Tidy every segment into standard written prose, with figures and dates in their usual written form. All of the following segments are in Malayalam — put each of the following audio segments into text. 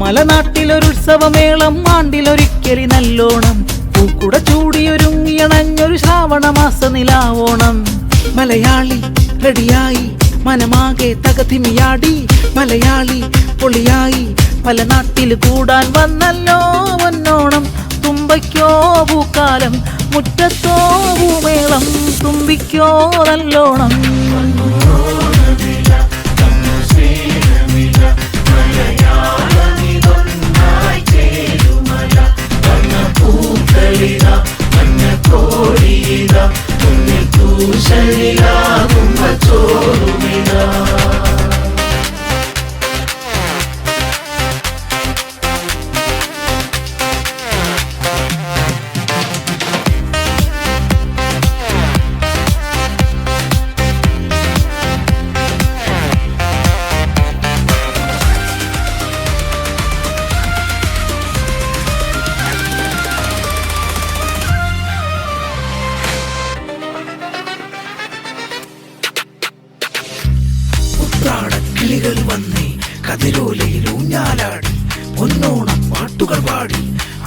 മലനാട്ടിലൊരുത്സവമേളം ആണ്ടിലൊരിക്കലി നല്ലോണം പൂക്കുട ചൂടിയൊരുങ്ങിയണഞ്ഞൊരു ശ്രാവണമാസ നിലാവോണം മലയാളി റെഡിയായി മനമാകെ തകതിമിയാടി മലയാളി പൊളിയായി പല നാട്ടിൽ കൂടാൻ വന്നല്ലോ പൊന്നോണം തുമ്പയ്ക്കോ പൂക്കാലം മുറ്റത്തോ പൂമേളം തുമ്പിക്കോ നല്ലോണം കിളികൾ വന്നേ കതിരോലയിൽ ഊഞ്ഞാലാടി പൊന്നോണം പാട്ടുകൾ പാടി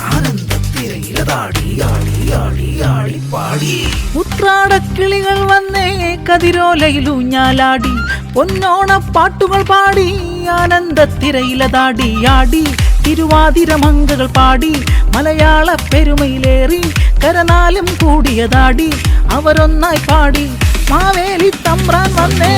ആനന്ദത്തിരയിലതാടി ആടി ആടി ആടി പാടി ഉത്രാടക്കിളികൾ വന്നേ കതിരോലയിൽ ഊഞ്ഞാലാടി പൊന്നോണ പാട്ടുകൾ പാടി ആനന്ദത്തിരയിലതാടി ആടി തിരുവാതിരമങ്കകൾ പാടി മലയാള പെരുമയിലേറി കരനാലും കൂടിയതാടി അവരൊന്നായി പാടി മാവേലി തമ്പ്രാൻ വന്നേ